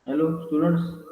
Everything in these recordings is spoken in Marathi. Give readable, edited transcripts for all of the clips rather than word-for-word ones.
Hello, students.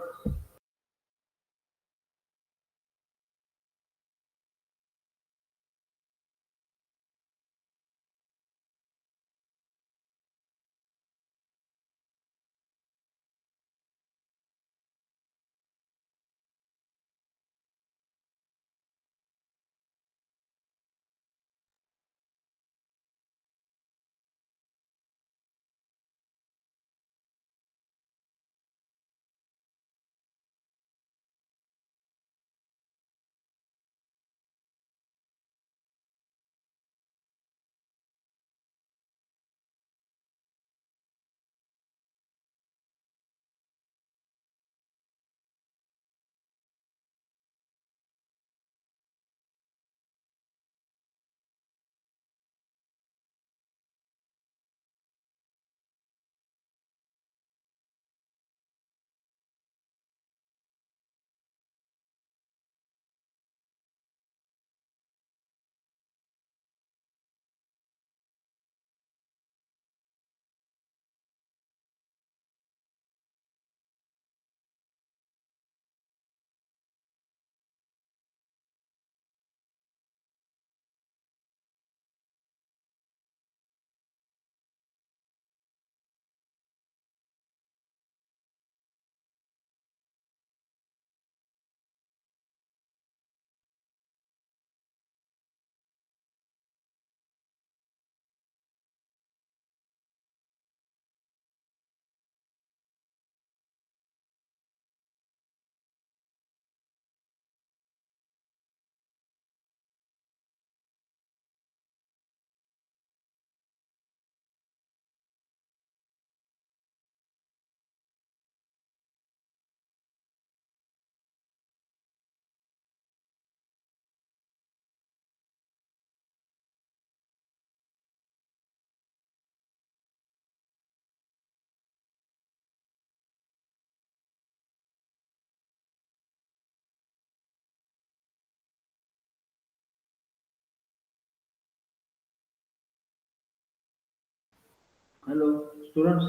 Hello, students.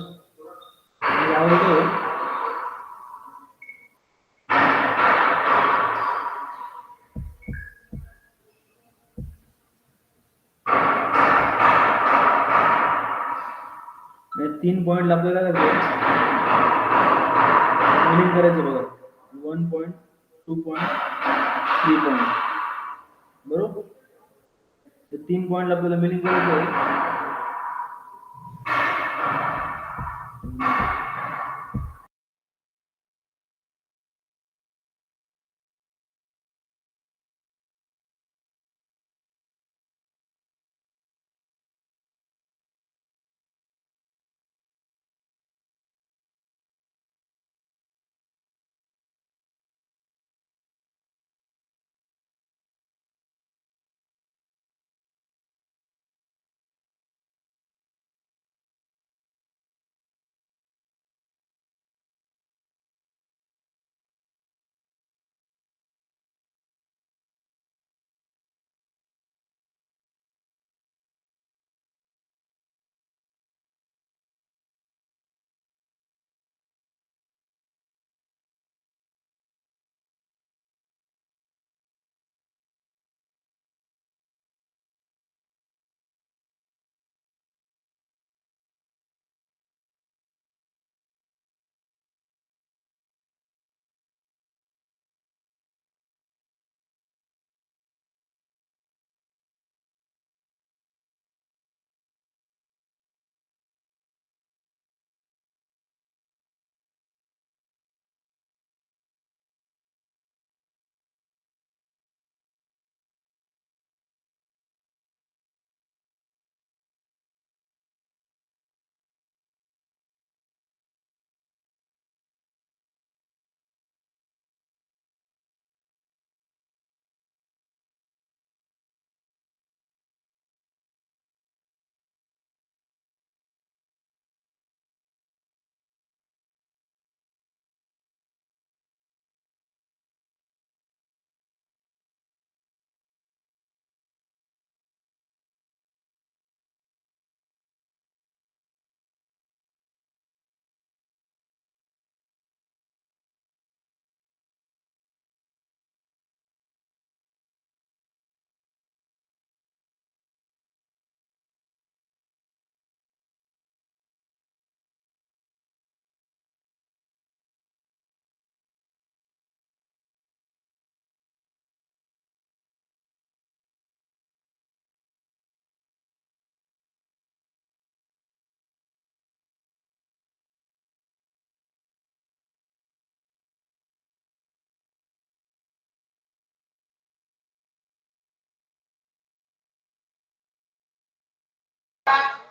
माझा आवाज येतोय? हे 3 पॉइंट आपल्याला मिलिंग करायचे बघा. 1 पॉइंट, 2 पॉइंट, 3 पॉइंट. बरोबर. ते 3 पॉइंट आपल्याला मिलिंग करायचं आहे.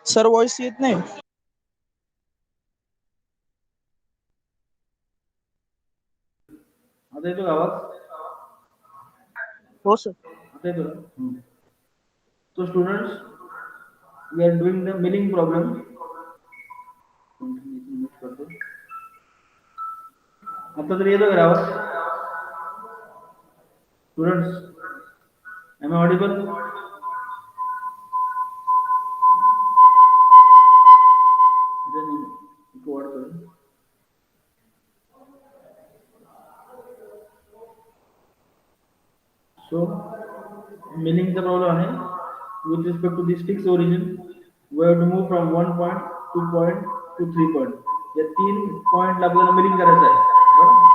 सर व्हॉइस येत नाही. आता येतो का आवाज? हो सर. आता येतो का? So students, we are doing the milling problem. आता तरी येतो का आवाज? Students, am I audible? So, milling the problem है. With respect to this fixed origin, we have to move from 1 point, 2 point to 3 point. या 3 पॉइंट आपल्याला मिलिंग करायचं आहे, बरोबर?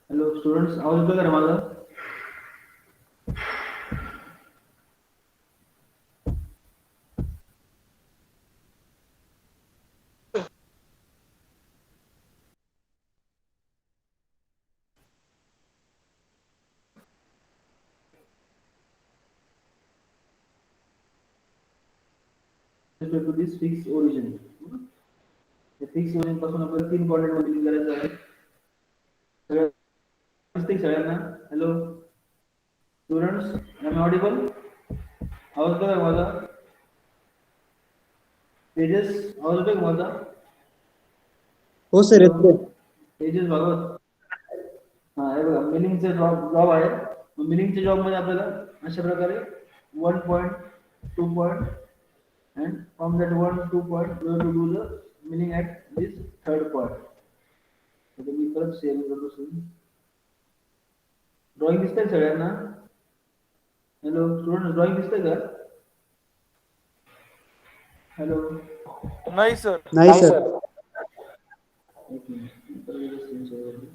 हॅलो स्टुडंट्स, आवाज येतो का रे माझा? To this fixed origin. या फिक्स origin पासून आपल्याला 3 पॉइंट मध्ये करायचं आहे. सगळ्या दिसतंय सगळ्यांना? Hello students, am I audible? आवाज येतो का माझा? तेजस, आवाज येतो का माझा? हो सर हॅलो येतोय. तेजस भागवत. हा हे बघा, मिलिंगचे जॉब आहे. मिलिंगच्या जॉब मध्ये आपल्याला अशा प्रकारे 1 point, 2 point and from that 1, 2 point we have to do the milling at this third point. तर मी परत शेअर करतो. ड्रॉइंग दिसतंय सगळ्यांना? हॅलो स्टुडंट, ड्रॉइंग दिसतंय का? हॅलो नाही सर. नाही सर. एक मिनिट, परत स्क्रीन शेअर करतो.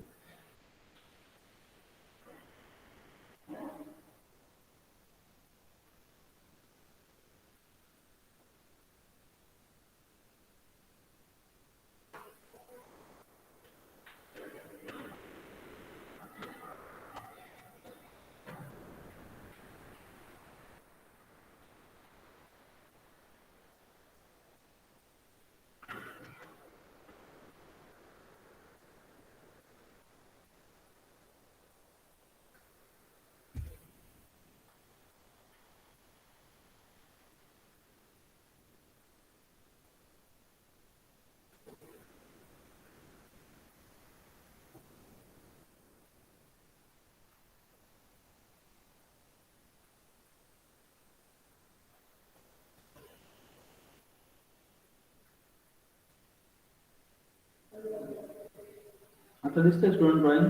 आता दिसतंय स्टुडंट ड्रॉइंग?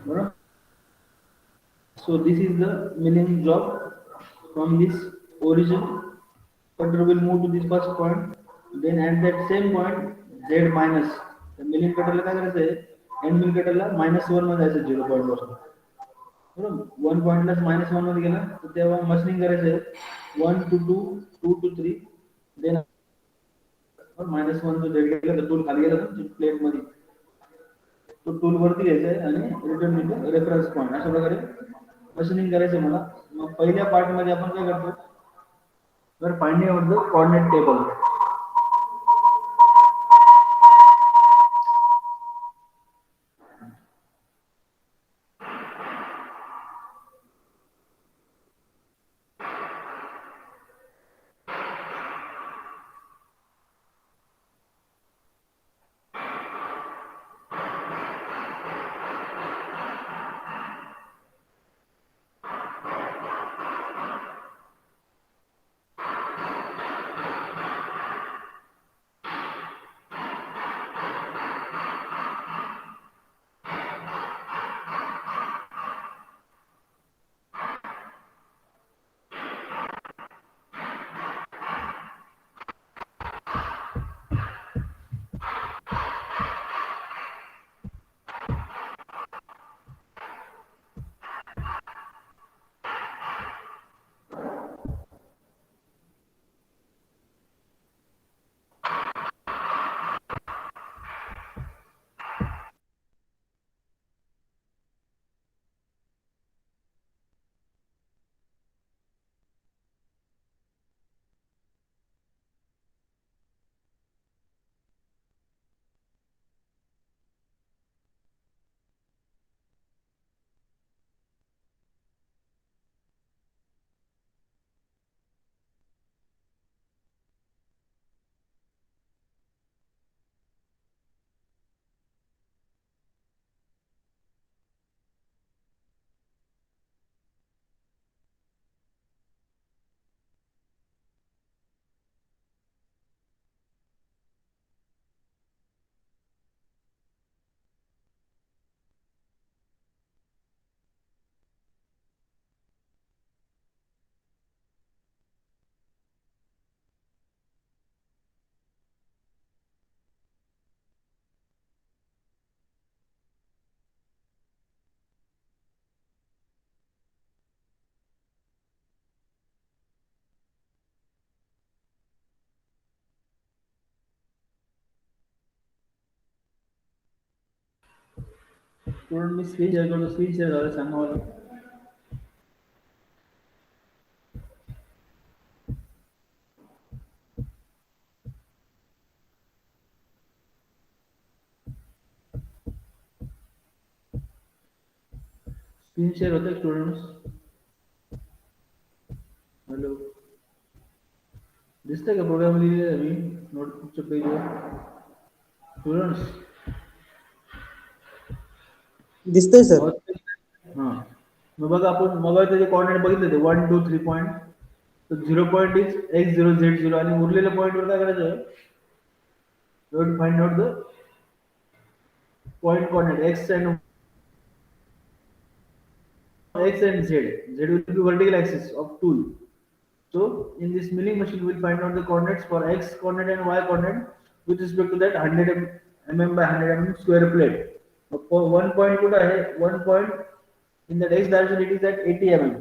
बरोबर. So this is the milling job from this origin. Cutter will move to this first point. Then at that same point, Z minus. The milling cutter ला काय करायचं आहे? End mill cutter ला -1 मध्ये जायचं 0 पॉईंट पासून. बरोबर. 1 पॉइंटला -1 मध्ये गेला तर तेव्हा मशीनिंग करायचं आहे 1 to 2, 2 to 3. Then और -1 जो डेट गेला तर टूल खाली गेला ना प्लेट मध्ये, तो टूल वरती घ्यायचा आहे आणि रिटर्न इथं रेफरन्स पॉईंट अशा प्रकारे मशीनिंग करायचं मला. मग पहिल्या पार्ट मध्ये आपण काय करतो, तर finding out the coordinate table. Student me screen share करतो, स्क्रीन शेअर झालं सांगा मला. स्क्रीन शेअर होतं स्टुडंट्स? हॅलो, दिसतंय का प्रोग्राम लिहिलेला आहे मी नोटबुकच्या पेजवर स्टुडंट्स? दिसतंय सर. हां, मग बघा आपण मग त्याचे कोऑर्डिनेट बघितले ते 1 2 3 पॉईंट. तर 0 पॉईंट इज x0 z0 आणि उरलेल्या पॉईंटवर काय करायचं, you have to find out the point coordinate x and z. Z will be vertical axis of tool. So in this milling machine we will find out the coordinates for x coordinate and y coordinate with respect to that 100 mm by 100 mm square plate. For one point कुठं आहे, one point in the x direction it is at 80 mm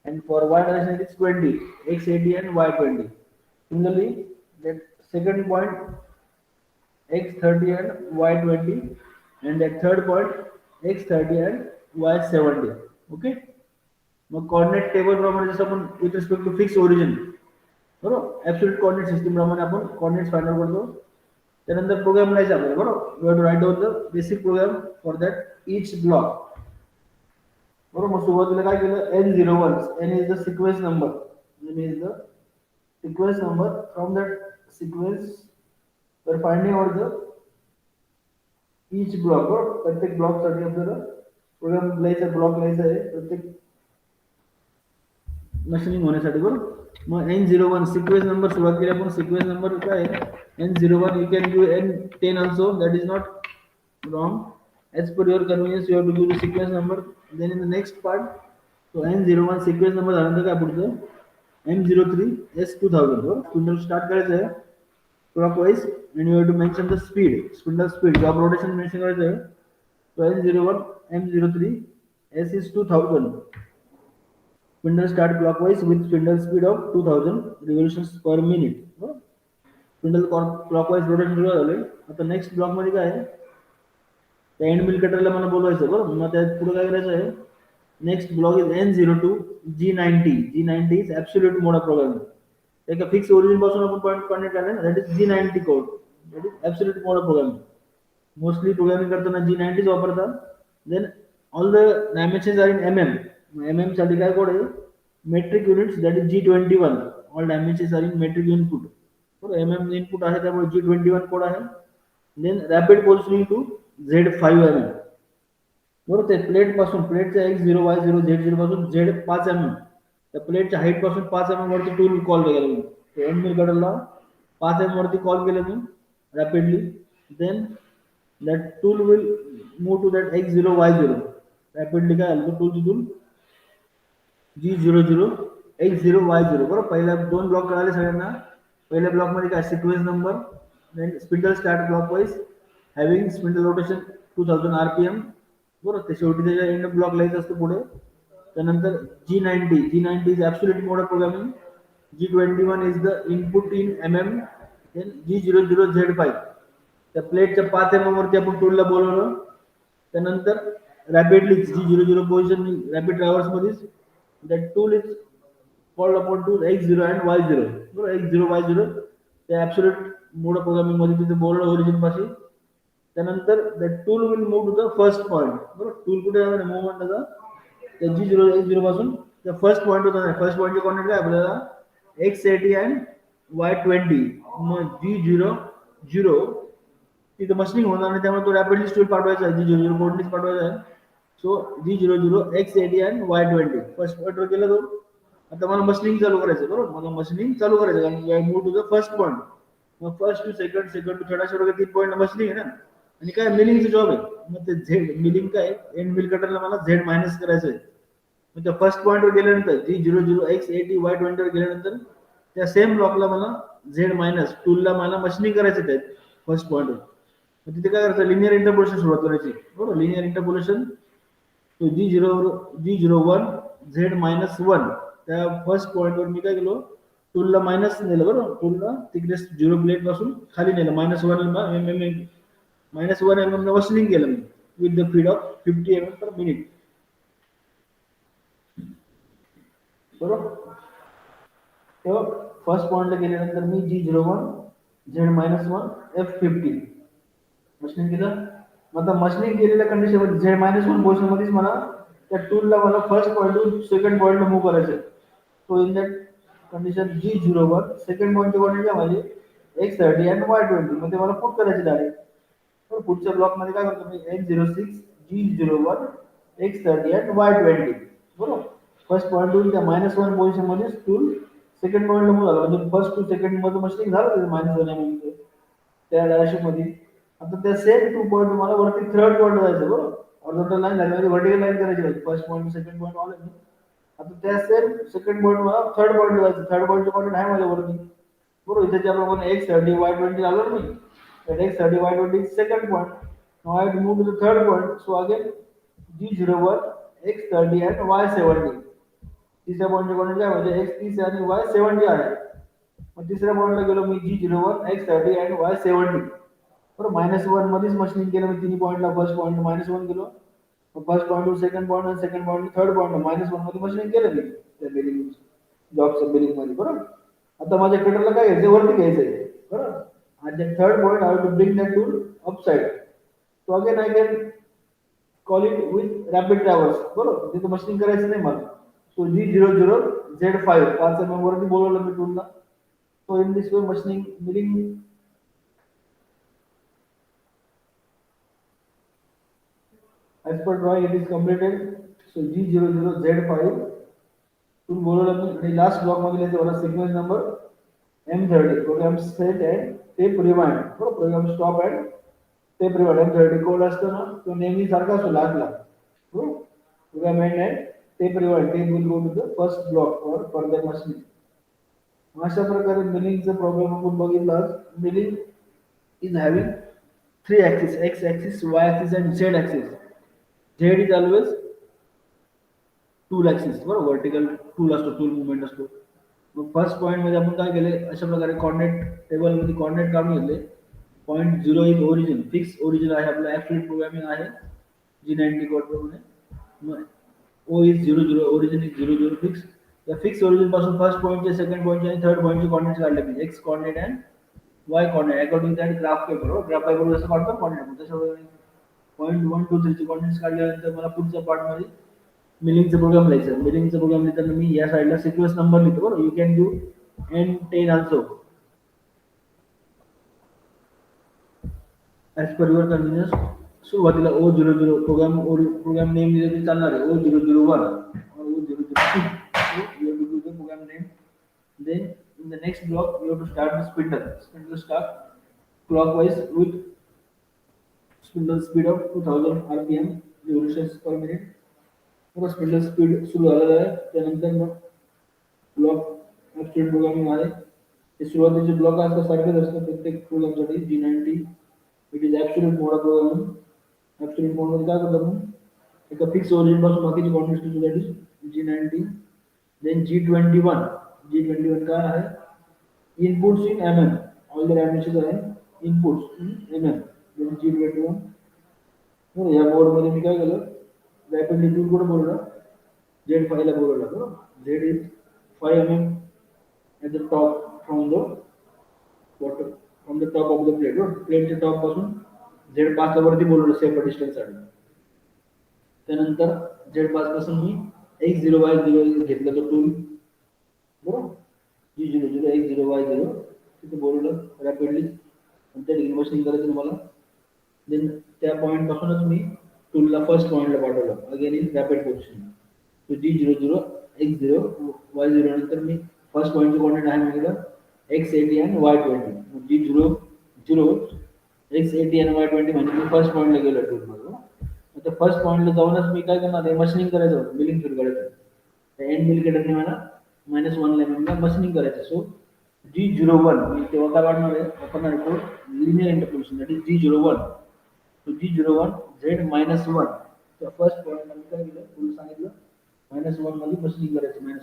and for y direction it is 20, x 80 and y 20. Similarly, that second point x 30 and y 20 and that third point x 30 and y 70. Okay. मग कोऑर्डिनेट टेबल प्रमाणे जसं आपण with respect to fix origin, बरोबर, ऍब्सोल्यूट कोऑर्डिनेट सिस्टीम प्रमाणे आपण कोऑर्डिनेट्स फाइंड आउट करतो. त्यानंतर प्रोग्राम लिहायचा आपल्याला, बरोबर. You have to write down the basic program for that each block. बरोबर. मग सुरुवातीला काय केलं, n01, n is the sequence number, n is the sequence number. From that sequence तर finding out the each block, बरोबर. प्रत्येक ब्लॉकसाठी आपल्याला प्रोग्राम लिहायचा, ब्लॉक लिहायचा आहे प्रत्येक मशीनिंग होण्यासाठी, बरोबर. मग n01 सिक्वेन्स नंबर सुरुवात केली आपण. सिक्वेन्स नंबर काय आहे, n01. You can give n10 also, that is not wrong. As per your convenience, you have to give the sequence number. Then in the next part, so n01 sequence number झाल्यानंतर काय पुढचं, m03 s2000 बरोबर. स्पिंडल स्टार्ट करायचं आहे clockwise and you have to mention the speed, spindle speed, job rotation mention करायचं आहे. So n01 m03 s is 2000. Spindle start clockwise with spindle speed of 2000 revolutions per minute. Spindle clockwise rotation सुरू झाले. आता नेक्स्ट ब्लॉक मध्ये काय आहे, त्या एंड मिल कटरला मला बोलवायचं बरोबर. मग त्यात पुढे काय करायचं आहे, next block is N02 G90. G90 is absolute mode of programming. एका फिक्स ओरिजिन पासून आपण पॉईंट कॉन्टॅक्ट करणार, that is G90 code, that is absolute mode of programming. Mostly programming करताना G90 वापरतात. Then all the dimensions are in mm. mm साठी काय कोड आहे, metric units, that is G21. All dimensions are in metric input. बरोबर, mm इनपुट आहे त्यामुळे G21 कोड आहे. Then rapid positioning to Z5mm. बरोबर, ते प्लेट पासून, प्लेटच्या X0 Y0 Z0 पासून Z5mm, त्या प्लेटच्या हाईट पासून 5mm वरती टूल कॉल केला मी. एंड मिल कटरला 5mm वरती कॉल केलं मी rapidly. Then that tool will move to that X0 Y0. Rapidly काय आलं, टूल तिथून G00 X0 Y0. बरोबर, पहिल्या दोन ब्लॉक कळाले सगळ्यांना. पहिल्या ब्लॉक मध्ये काय, sequence number, then spindle start clockwise having spindle rotation 2000 RPM. बरोबर, ते शेवटी त्याच्या एंड ब्लॉक लिहायचं असतं पुढे. त्यानंतर G90 is absolute mode of programming. G21 is the input in mm. Then G00 Z5, त्या प्लेटच्या 5mm वरती आपण टूलला बोलवलं. त्यानंतर rapidly G00 position rapid drivers मध्ये that tool is called upon to X0 and Y0. बरोबर, X0 Y0 त्या ॲब्सोल्यूट मोड ऑफ प्रोग्रामिंग मध्ये तिथे बोलवलं ओरिजिन पाशी. त्यानंतर that tool will move to the first point. बरोबर, टूल कुठे आहे मुवमेंट त्याचा, त्या G0 X0 पासून त्या फर्स्ट पॉईंट होता. फर्स्ट पॉईंटचे कॉन्टॅक्ट काय आपल्याला, X80 अँड Y20. मग G00 तिथे मशीनिंग होणार नाही, त्यामुळे तो रॅपिडली स्टूल पाठवायचा आहे, G00 कोडनीच पाठवायचा आहे. So G00 X80 and Y20 first पॉईंटवर गेला तो. आता मला मशीनिंग चालू करायचं. बरोबर, मला मशीनिंग चालू करायचं कारण move to the first point. मग first to second, second to third, अशा प्रकारे 3 पॉईंट मशीनिंग आहे ना. आणि काय मिलिंगचं जॉब आहे. मग ते झेड मिलिंग काय, एंड मिल कटरला मला Z मायनस करायचं आहे. मग त्या फर्स्ट पॉईंटवर गेल्यानंतर G00 X80 Y20 वर गेल्यानंतर त्या सेम ब्लॉकला मला Z मायनस टूलला मला मशीनिंग करायचं आहे फर्स्ट पॉईंटवर. तिथे काय करायचं, लिनियर इंटरपोलेशन सुरुवात करायची. बरोबर, लिनियर इंटरपोलेशन. तो G01 Z-1 त्या फर्स्ट पॉईंटवर मी काय केलो, टूलला मायनस नेलं. बरोबर, टूलला तिकडे 0 प्लेट पासून खाली नेलं, -1 mm मशीनिंग केलं me with the speed of 50 mm per minute. बरोबर, तेव्हा फर्स्ट पॉईंटला गेल्यानंतर मी G01 Z-1 F50 मशीनिंग केलं. आता मशीनिंग केलेल्या कंडिशन मध्ये Z-1 पोझिशन मध्येच मला त्या टूलला मला फर्स्ट पॉईंट टू सेकंड पॉईंटला मूव्ह करायचं आहे. So in that condition G01 second पॉईंटचे कोऑर्डिनेट माझे X30 आणि Y20 मध्ये मला पुट करायचे डायरेक्ट. तर पुढच्या ब्लॉक मध्ये काय करतो मी, X06 G01 X30 आणि Y20. बरोबर, फर्स्ट पॉईंट टू त्या -1 पोझिशन मध्ये टूल सेकंड पॉईंटला मूव्ह झाला, म्हणजे फर्स्ट टू सेकंड मध्ये मशीनिंग झालं त्याचं -1 mm त्या डायरेक्शन मध्ये. आता त्या सेम 2 पॉईंट मला वरती थर्ड पॉईंट जायचं. बरोबर, हॉरिझॉन्टल लाईन झाली, म्हणजे व्हर्टिकल लाईन करायची पाहिजे. फर्स्ट पॉईंट सेकंड पॉईंट आले. आता त्या सेम सेकंड पॉईंट मला थर्ड पॉईंट जायचं. थर्ड पॉईंटचे पॉईंट आहे माझ्या वरती. बरोबर, इथे ज्याप्रमाणे X30 Y20 आलो मी, तर X30 Y20 second point. Now I move to the third point. So again G01 X30 and Y70. तिसऱ्या पॉईंटचे पॉईंट काय म्हणजे X30 आणि Y70 आहे. मग तिसऱ्या पॉईंटला गेलो मी G01 X30 and Y70. बरोबर, -1 मध्येच मशीनिंग केलं मी तिन्ही पॉईंटला. फर्स्ट पॉईंट -1 गेलो, first point two second point आणि सेकंड पॉईंट थर्ड पॉईंट -1 मध्ये मशीनिंग केलं मी त्या बिलिंग जॉबचं बिलिंग मध्ये. बरोबर, आता माझ्या कटरला काय घ्यायचं, वरती घ्यायचंय. बरोबर, आणि third point I have to bring that tool upside. So again I can call it with rapid traverse. बरोबर, तिथे मशीनिंग करायचं नाही मला. सो G00 Z5 5mm वरती बोलवलं मी टूलला. So in this way machining milling as per drawing it is completed. So G00 Z5 tool बोलवलं मी. आणि लास्ट ब्लॉक मध्ये लिहायचं मला sequence number M30 program set and tape rewind. बरोबर, program stop and tape rewind. M30 code असतो ना, तो नेहमी सारखा असतो लास्टला. बरोबर, program end and tape rewind. Tape will go to the first block for further machining. अशा प्रकारे मिलिंगचा प्रॉब्लेम आपण बघितला. Milling is having 3 axis, X axis, Y axis and Z axis. Z is always tool axis. बरोबर, वर्टिकल टूल असतो, टूल मुवमेंट असतो. फर्स्ट पॉईंट मध्ये आपण काय केले, अशा प्रकारे कॉर्डिनेट टेबल मध्ये कॉर्डिनेट काढून घेतले. Point 0 is origin, fix origin आहे आपलं, ऍब्सोल्यूट प्रोग्रामिंग आहे G90 कोड प्रमाणे. O is 00, origin is 00 fix. या फिक्स ओरिजिन पासून फर्स्ट पॉईंटचे, सेकंड पॉईंटचे आणि थर्ड पॉईंटचे कॉर्डिनेट्स काढले पाहिजे, X coordinate and Y coordinate according to that graph paper. Graph paper जसं काढतो कॉर्डिनेट तसं पॉईंट 1 2 3 चे कॉर्डिनेट्स काढल्यानंतर मला पुढच्या पार्ट मध्ये मिलिंगचा प्रोग्राम लिहायचा. मिलिंगचा प्रोग्राम लिहिताना मी या साईडला सिक्वेन्स नंबर लिहितो बरोबर. You can do N10 also as per your convenience. सुरुवातीला O00 प्रोग्राम नेम दिले तरी चालणार आहे, O001 or O002. You have to do the program name. Then in the next block you have to start the spindle. Spindle start clockwise with spindle speed of 2000 rpm revolutions per minute. पुरा स्पिंडल स्पीड सुरू झालेला आहे. त्यानंतर मग ब्लॉक ऍब्स्ट्रॅक्ट प्रोग्रामिंग आहे. हे सुरुवातीचे ब्लॉक असतात, सारखेच असतात प्रत्येक प्रोग्रामसाठी. G90 it is absolute mode of programming. Absolute mode मध्ये काय करतो आपण, एका फिक्स ओरिजिन पासून बाकीचे context to that is G90. Then G21. G21 काय आहे, inputs in mm. All the dimensions आहे inputs in mm. Then G21. या बोर्ड मध्ये मी काय केलं, रॅपिडली टूल कोड बोललो, Z5 ला बोलवला बरोबर. Z is 5 mm at the top from the bottom, from the top of the plate. प्लेटच्या टॉप पासून Z5 च्या वरती बोलवलं सेपरेट डिस्टन्स साठी. त्यानंतर Z5 पासून मी X0Y0 घेतलं तो टूल बरोबर. G00 X0Y0 तिथे बोलवलं रॅपिडली, आणि त्या इन्व्हेस्टिंग करायचं मला. देन त्या पॉइंट पासूनच मी टूलला फर्स्ट पॉइंटला पाठवलं, अगेन इन रॅपिड पोझिशन. तो G00 X0 Y0 नंतर मी फर्स्ट पॉइंटचे कोऑर्डिनेट आहे म्हटलं X80 आणि Y20. G00 X80 आणि Y20 म्हणजे मी फर्स्ट पॉइंटला गेलो टूलमध्ये. आता फर्स्ट पॉइंटला जाऊनच मी काय करणार आहे, मशीनिंग करायचं होतं, मिलिंग सुरू करायचं. त्या एंड मिलकेटरने मला -1 ला मला मशीनिंग करायचं. सो G01 मी तेव्हा काय काढणार आहे, आपण linear interpolation that is G01. तो G01 Z-1. तर फर्स्ट पॉइंट मध्ये काय केलं, तुला सांगितलं -1 मध्ये मशीनिंग करायचं. -1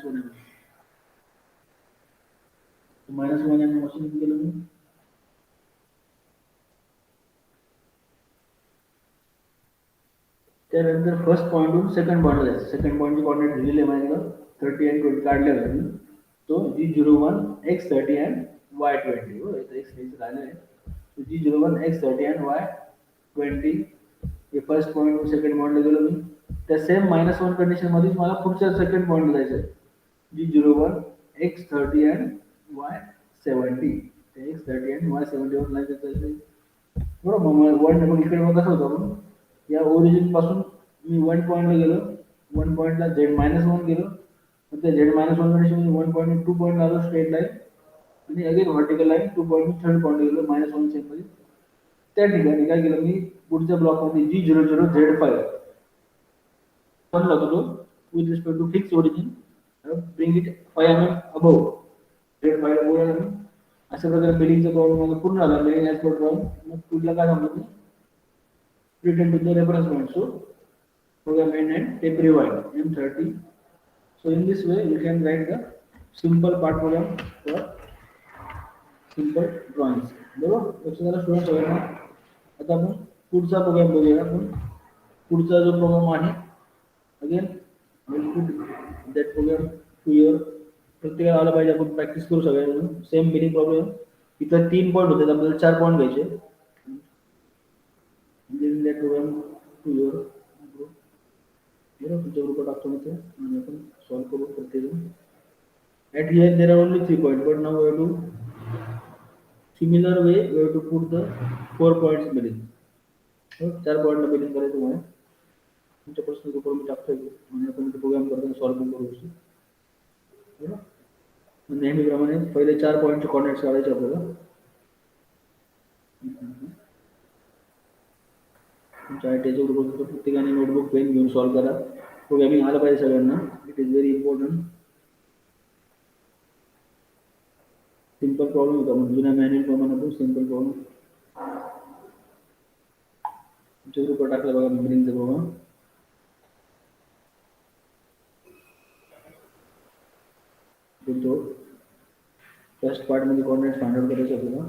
-1 आणि मशीनिंग केलं मी. त्यानंतर फर्स्ट पॉइंटहून सेकंड पॉइंटला जायचं. सेकंड पॉइंटचे कोऑर्डिनेट दिलेले माझ्याकडे 30 आणि 20 काढले होते मी. तो G01 X30 आणि Y20 हो, इथे X लिहायचं राहिलं आहे. तो G01 X30 आणि Y20 हे फर्स्ट पॉइंट सेकंड पॉइंटला गेलो मी. त्या सेम -1 कंडिशन मध्येच मला पुढच्या सेकंड पॉइंटला जायचं आहे. G01 X30 आणि Y70. त्या X30 आणि Y70 वर जायचं बरोबर. मग 1 इकडे मग कसं होतं, आपण या ओरिजिन पासून मी 1 पॉइंटला गेलो, 1 पॉइंटला Z-1 गेलो, मग त्या Z-1 कंडिशन 1 पॉइंट 2 पॉइंट आलो स्ट्रेट लाईन, आणि again vertical line 2 point third point गेलो -1 सेम मध्ये. त्या ठिकाणी काय केलं मी, पुढच्या ब्लॉक मध्ये G00 Z5 बनला होता तो with respect to fix origin, bring it 5 mm above Z5 ला बोलवलं मी. अशा प्रकारे बिलिंगचा प्रॉब्लेम माझा पूर्ण झाला. Billing as per drawing. मग तुला काय सांगतो मी, return to the reference point. So program end and tape rewind M30. So in this way you can write the simple part program for simple drawings. बरोबर. लक्ष द्या स्टुडंट्स सगळ्यांना. आता आपण पुढचा प्रोग्राम बघूया. आपण पुढचा जो प्रोग्राम आहे, again we'll put that program to your, प्रत्येकाला आला पाहिजे, आपण प्रॅक्टिस करू सगळ्यांना. Same billing problem. इथं 3 पॉईंट होते, आपल्याला 4 पॉईंट घ्यायचे. Giving that program to your group. तुमच्या ग्रुपला टाकतो मी ते, आणि आपण सॉल्व्ह करू प्रत्येकजण. At here there are only 3 points, but now we have to similar way we have to put the 4 points billing. 4 पॉइंटला बिलिंग करायचं आहे. तुमच्या पर्सनल ग्रुपवर मी टाकतोय, आणि आपण ते प्रोग्राम करताना सॉल्व्ह करू शकतो. बरोबर. नेहमीप्रमाणे पहिले 4 पॉइंटचे कॉर्डिनेट्स काढायचे आपल्याला. तुमच्या आयटीच्या ग्रुपवर प्रत्येकाने नोटबुक पेन घेऊन सॉल्व्ह करा. प्रोग्रामिंग आलं पाहिजे सगळ्यांना. It is very important. Simple problem होता, म्हणजे जुन्या मॅन्युअल प्रमाणे आपण सिंपल प्रॉब्लेम तुमच्या ग्रुपवर टाकला बघा. बिलिंगचा प्रोग्राम तो फर्स्ट पार्ट मध्ये कोऑर्डिनेट फाइंड आउट करायचे आपल्याला.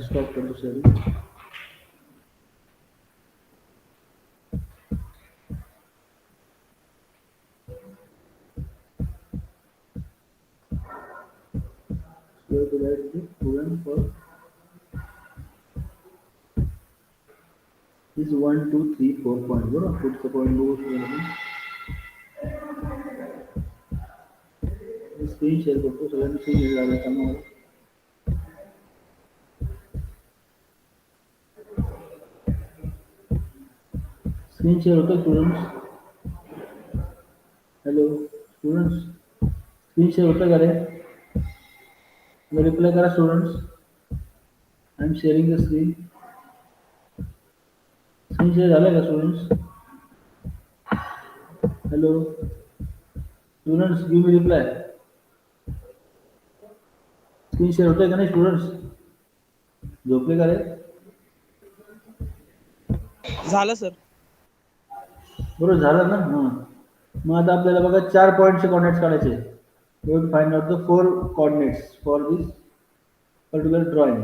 स्टॉप करतो sir. So to write the program for this 1, 2, 3, 4 point. बरोबर, put the point goes. Screen share करतो सगळ्यांनी. स्क्रीन शेअर झालं का मला? स्क्रीन शेअर होतं students? Hello students, screen share होतं का रे? रिप्लाय करा students. I am sharing the screen. Screen share झालं का students? Hello students, give me reply. Screen share होतंय का नाही स्टुडंट्स? झोपले का रे? झालं सर. बरोबर झालं ना. हां, मग आता आपल्याला बघा 4 पॉईंटचे कोऑर्डिनेट्स काढायचे. We will find out the 4 coordinates for this particular drawing.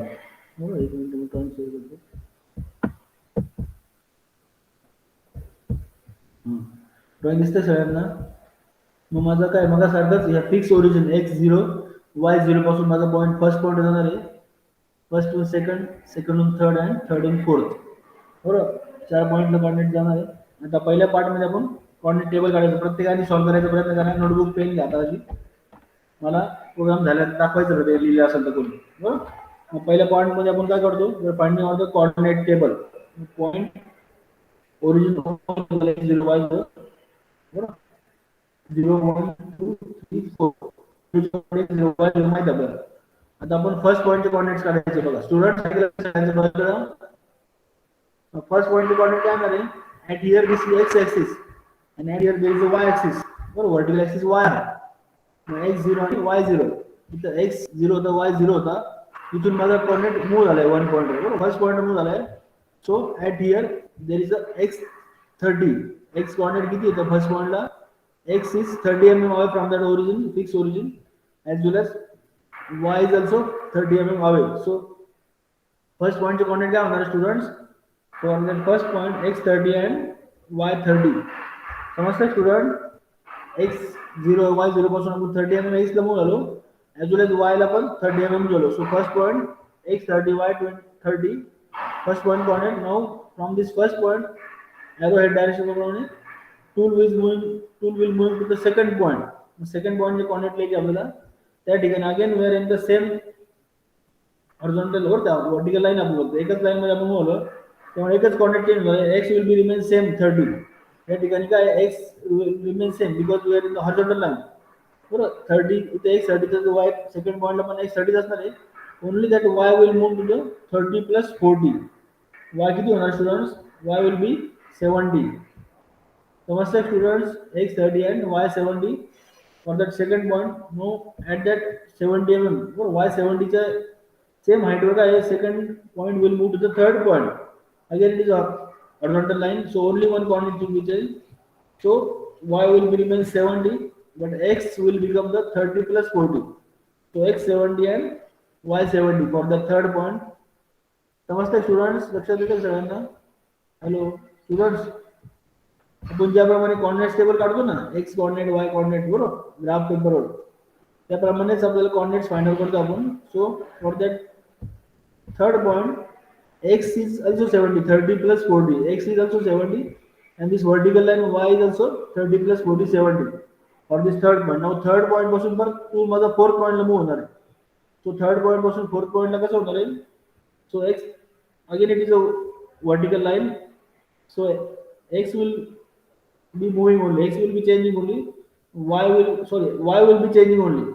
बरोबर, एक मिनिट मी ड्रॉइंग शेअर करतो. ड्रॉइंग दिसते सगळ्यांना? मग माझा काय मग सारखंच ह्या फिक्स ओरिजिन x0 y0 पासून माझा पॉईंट फर्स्ट पॉईंट जाणार आहे. First to second, second to third and third to fourth. बरोबर, 4 पॉईंटला कोऑर्डिनेट जाणार आहे. आता पहिल्या पार्टमध्ये आपण कोऑर्डिनेट टेबल काढायचं. प्रत्येकाने सॉल्व्ह करायचा प्रयत्न करा. नोटबुक पेन घ्या आता. मला प्रोग्राम झाल्यानंतर दाखवायचं होतं, ते लिहिलं असेल तर कोणी. बरोबर, मग पहिल्या पॉईंटमध्ये आपण काय करतो, finding out the coordinate table. Point origin zero Y zero. बरोबर, 0, 1, 2, 3, 4 झिरो वाय झिरो माहिती आपल्याला. आता आपण फर्स्ट पॉईंटचे कोऑर्डिनेट्स काढायचे. बघा स्टुडंट, फर्स्ट पॉईंटचे कोऑर्डिनेट काय आहे? At here this is x axis and at here there is a y axis. बरोबर, वर्टिकल ॲक्सिस y आहे. मग x0 आणि y0. इथं x0 होता, y0 होता. इथून माझा कोऑर्डिनेट मूव्ह झालाय 1 पॉईंट. बरोबर, फर्स्ट पॉईंट मूव्ह झालाय. So at here there is a x30. x coordinate किती येतं फर्स्ट पॉईंटला? x is 30 mm away from that origin, fixed origin, as well as y is also 30 mm away. So first point चे कोऑर्डिनेट काय होणार students? For the first point x30 and y30. समजतं स्टुडंट? x0 y0 पासून आपण 30 mm x ला मूव्ह झालो, as well as y ला पण 30 mm झालो. So first point x30 y30. First point coordinate. Now from this first point arrow head direction प्रमाणे tool will move to the second point. Second पॉईंटचे कोऑर्डिनेट लिहायचे आपल्याला. त्या ठिकाणी again we are in the same horizontal वर, त्या वर्टिकल लाईन आपण बोलतो. एकच लाईन मध्ये आपण मूव्ह झालो, त्यामुळे एकच कोऑर्डिनेट चेंज झाला. x will be remain same 30. या ठिकाणी काय x will remain same because we are in the horizontal line. बरोबर, 30 इथे x30 तर y सेकंड पॉईंटला पण x30 असणार आहे. Only that y will move to the 30 plus 40. y किती होणार स्टुडंट्स? y will be 70. समजतं students? x30 and y70 for that second point. No, at that 70 mm or y70 च्या सेम हाइट वर काय second point will move to the third point. Again it is a horizontal line, so only one coordinate will be changed. So y will be remain 70, but x will become the 30 plus 40. So x70 and y70 for the third point. समजतं स्टुडंट्स? लक्षात येतं सगळ्यांना? हॅलो स्टुडंट्स, आपण ज्याप्रमाणे कोऑर्डिनेट टेबल काढतो ना, एक्स कोऑर्डिनेट वाय कोऑर्डिनेट, बरोबर, ग्राफ पेपरवर, त्याप्रमाणेच आपल्याला कोऑर्डिनेट्स फाइंड आउट करतो आपण. So for that third point x is also 70, 30 plus 40. x is also 70 and this vertical line y is also 30 plus 40, 70 for this third point. Now third point पासून पर तू माझा फोर्थ पॉइंटला मूव्ह होणार आहे. सो थर्ड पॉइंट पासून फोर्थ पॉइंटला कसं होणार आहे? So x again it is a vertical line, so x will be moving only, x will be changing only, y will be changing only.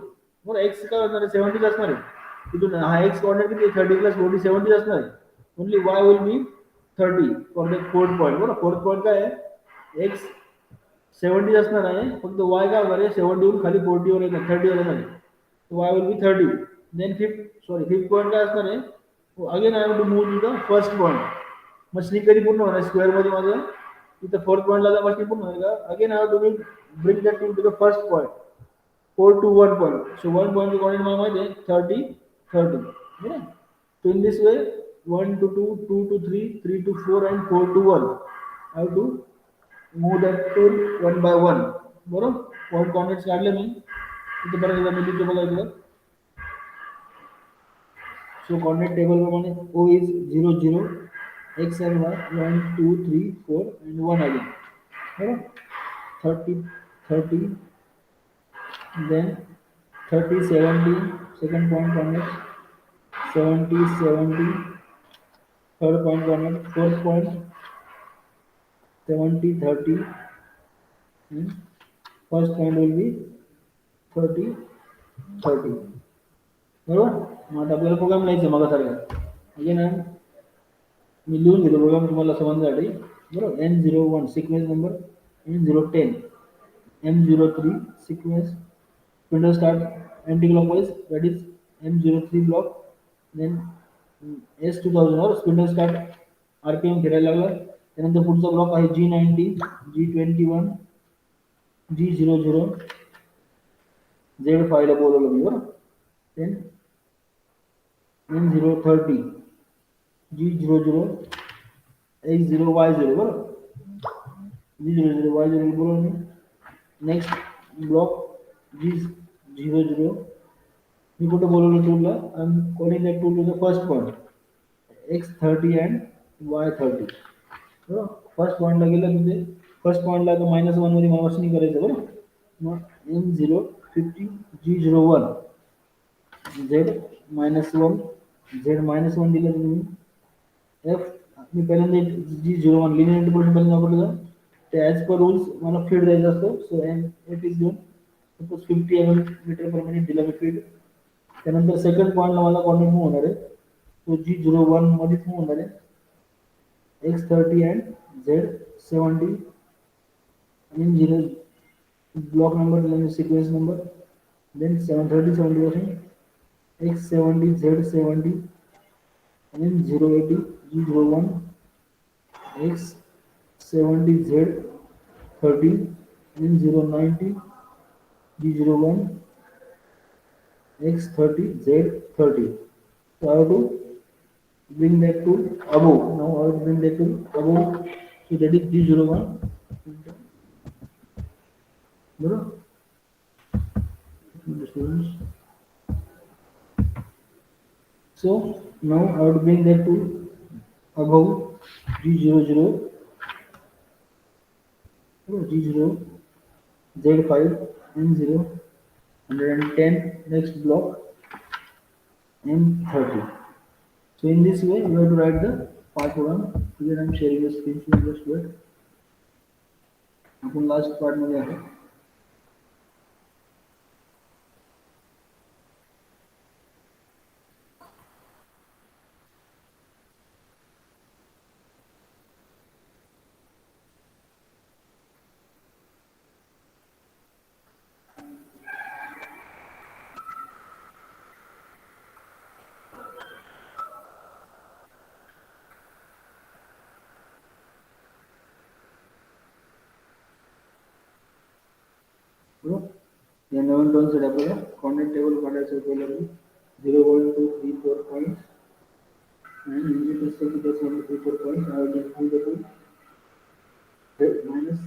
बरं, x काय होणार आहे? 70 असणार आहे. इथून हा x कोऑर्डिनेट किती? 30 plus 40, 70 असणार आहे. Only y will be 30 for the fourth point. बरोबर, फोर्थ पॉइंट काय आहे? x 70 असणार आहे, फक्त y काय होणार आहे? 70 वरून खाली 40 वर येणार, 30 वर येणार आहे. y will be 30. Then fifth point काय असणार आहे? Again I have to move to the first point. Machining कधी पूर्ण होणार स्क्वेअर मध्ये माझं इथं फोर्थ पॉईंटला जर मशीनिंग पूर्ण होईल का again I to bring that to the first point 4 to 1 point. So 1 point coordinate मला माहिती आहे 30 30. Yeah. So in this way 1 to 2 2 to 3 3 to 4 and 4 to 1. I have to move that tool one by one. बरोबर पॉईंट कॉर्डिनेट्स काढले मी इथे परत एकदा मी लिहितो बघा इकडं सो कॉर्डिनेट टेबल प्रमाणे O is 0 0 x and y 1 2 3 4 and 1 again बरोबर 30 30 then 30 70 second point coordinate 70 70 third point coordinate fourth point 70 30 and first point will be 30 30 बरोबर मग आता आपल्याला प्रोग्राम लिहायचा मग सारखा अगेन मी लिहून घेतो प्रोग्राम तुम्हाला समजण्यासाठी बरोबर N01 sequence number N010 M03 sequence spindle start anti-clockwise that is M03 block then S2000 or spindle start RPM फिरायला लागला त्यानंतर पुढचा ब्लॉक आहे G90 G21 G00 Z5 ला बोलवलं मी बरं then N030 G00 X0Y0 बरं G00 Y0 बोलवलं मी नेक्स्ट ब्लॉक G00 मी कुठं बोलवलं टूलला I am calling that tool to the first point X30 and Y30 बरोबर फर्स्ट पॉईंटला गेलं तिथे फर्स्ट पॉईंटला आता -1 मध्ये मला मशीनिंग करायचं बरोबर मग M050 G01 Z-1 Z-1 दिलं तुम्ही F मी पहिल्यांदा G01 लिनियर इंटिग्रेशन पहिल्यांदा वापरलं ते ॲज पर रूल्स मला फीड द्यायचा असतो सो F इज दोन सपोज 50 मीटर पर मिनिट दिला मी फीड त्यानंतर सेकंड पॉईंटला मला कॉर्डिनेट मूव्ह होणार आहे तो G01 मध्येच मूव्ह होणार आहे X30 अँड Z70 आणि 0 block number and sequence number then 730 70 percent X70 Z70 and then 080 G01 X70 Z30 and then 090 G01 X30 Z30 so I have to bring that to above now I will bring that to above so that is G01 बरोबर so now I would bring that to above G00 G0 Z5 N0 110 next block M30 so in this way you have to write the part 1 here I am sharing the screen so just wait आपण लास्ट पार्ट मध्ये आहे या नवीन टर्मसाठी आपल्याला कॉर्डिनेट टेबल काढायचं पहिलं 0 1 2 3 4 पॉईंट्स आणि म्हणजे कसं की त्याचे 1 2 3 4 points I will do the two minus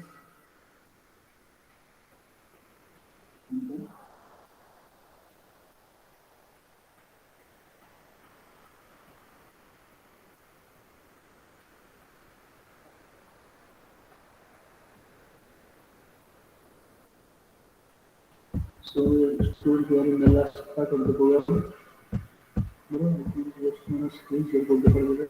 so stored here in the last part of the program bro I think just want to screen share करतो पहिले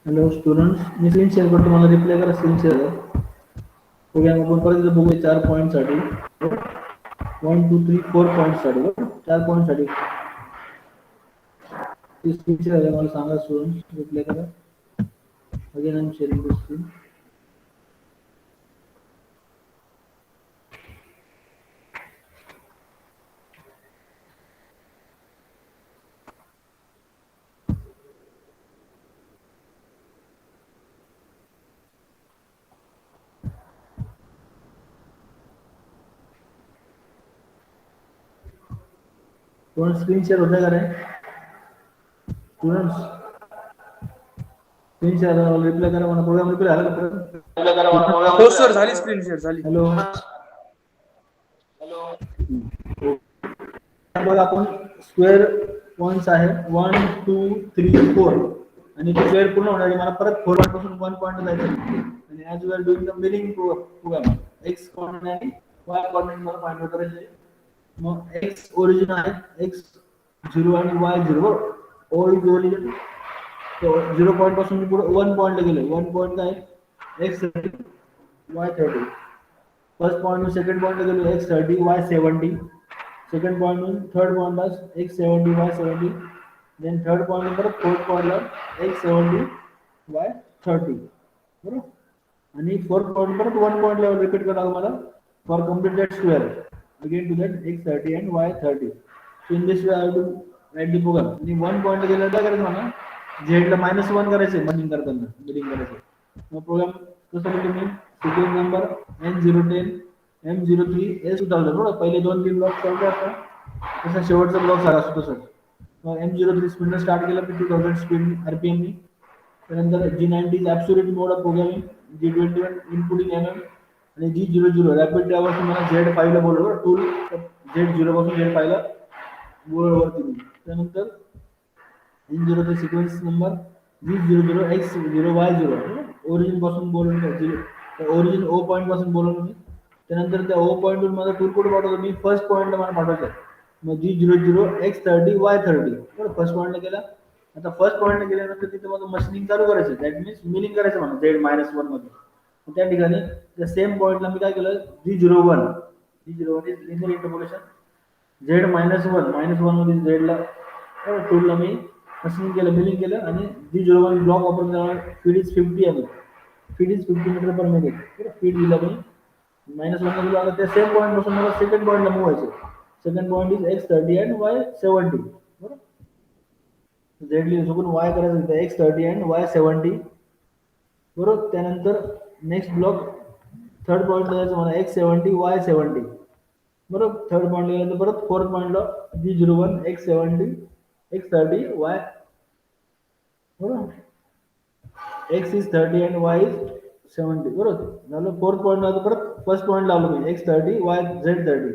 हॅलो स्टुडंट्स, मी स्क्रीन शेअर करतो, मला रिप्लाय करा स्क्रीन शेअर. प्रोग्राम आपण परत एकदा बघूया 4 पॉईंटसाठी. 1 2 3 4 पॉईंटसाठी, 4 पॉईंटसाठी ती स्क्रीन शेअर आहे, मला सांगा स्टुडंट्स, रिप्लाय करा. Again I am sharing the screen. Students screen share होता का रे? स्टुडंट्स स्क्रीन शेअर रिप्लाय करा, मला प्रोग्राम रिप्लाय झाला का परत? हो सर, झाली स्क्रीन शेअर झाली. हॅलो. बघा आपण स्क्वेअर पॉईंट्स आहे 1 2 3 4 आणि ते स्क्वेअर पूर्ण होण्यासाठी मला परत 4 पॉईंट पासून 1 पॉईंट जायचं आणि as we are doing the milling program X coordinate आणि वाय कोऑर्डिनेट मला फाइंड आउट करायचे आहे. मग एक्स ओरिजिन आहे एक्स 0 आणि वाय 0. ओ इज ओरिजिन, तो 0 पॉईंट पासून मी पुढे 1 पॉईंटला गेलो. 1 पॉईंट काय X 30 Y 30. First point second point गेलो X 30 Y 70. Second point third point X 70 Y 70. Then third point नंतर फोर्थ पॉइंटला एक्स 70 वाय 30. बरोबर. आणि फोर्थ पॉइंट परत 1 पॉइंट लेवल रिपीट करावं मला for complete that square again to that X 30 and Y 30. So in this way I to write the program. आणि 1 पॉइंट गेलं काय करायचं मला झेडला -1 करायचं मशीन करताना बिलिंग करायचं. मग प्रोग्राम कसं लिहितो मी sequence number N010 M03 S2000. बरोबर, पहिले 2-3 ब्लॉक चालते असतात तसा शेवटचा ब्लॉक झाला असतो तसं. मग M03 स्पीडनं स्टार्ट केला की 2000 स्पीड RPM नी. त्यानंतर G90 absolute mode of programming, G21 inputting MM आणि G00 रॅपिड ट्रॅव्हर्स मला Z5 ला बोललो टूल Z0 पासून Z5 ला बोर्डवरती. त्यानंतर N0 sequence number G00 X0 Y0 origin पासून बोलवलं, ओरिजिन ओ पॉईंट पासून बोलवलं मी. त्यानंतर त्या ओ पॉईंटवरून माझा टूल कोड पाठवतो मी फर्स्ट पॉईंटला मला पाठवायचं. मग G00 X30 Y30. बरं, फर्स्ट पॉईंटला गेला. आता फर्स्ट पॉईंटला गेल्यानंतर तिथे माझं मशीनिंग चालू करायचं, दॅट मीन्स मिलिंग करायचं मला Z-1 मध्ये. त्या ठिकाणी त्या सेम पॉईंटला मी काय केलं G01 is linear interpolation Z-1 मध्ये झेडला टूलला मी मशीनिंग केलं, मिलिंग केलं आणि G01 ब्लॉक वापरून त्याला feed is 50 mm. Feed is 50 meter per minute. Feed दिला मी -1 दिला. आता त्या सेम पॉईंट पासून मला सेकंड पॉईंटला मूव्ह व्हायचं. Second point is X30 and Y70. बरोबर, झेडली सोबत वाय करायचं X30 अँड Y70. बरोबर. त्यानंतर नेक्स्ट ब्लॉक थर्ड पॉईंटला जायचं मला X70 Y70. बरोबर. थर्ड पॉईंटला गेल्यानंतर परत फोर्थ पॉईंटला G01 X70 X30 Y. बरोबर, X is 30 and Y is 70. बरोबर झालं. फोर्थ पॉईंट लावतो परत फर्स्ट पॉईंट लावलो मी X30 Y Z30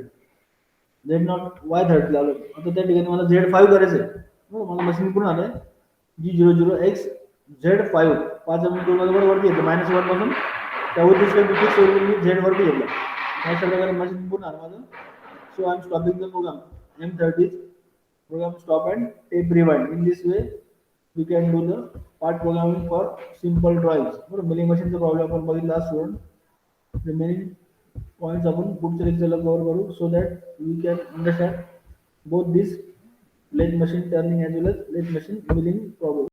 Z0 Y30 लावलो. आता त्या ठिकाणी मला Z5 करायचं आहे. मला मशीन पूर्ण आलंय G00 X Z5 5 मिनिट बरोबर वरती येतं -1 पासून त्या उद्देश फिक्स करून मी Z वरती घेतलं. अशा प्रकारे मशीन पूर्ण आलं माझं. So I am stopping the program M30 program stop and tape rewind. In this way we can do the part programming for simple drawings. बरोबर, मिलिंग मशीनचा प्रॉब्लेम आपण बघितला स्टुडंट. रिमेनिंग पॉईंट्स आपण पुढच्या लेक्चरला कव्हर करू so that we can understand both this lathe machine turning as well as lathe machine milling problem.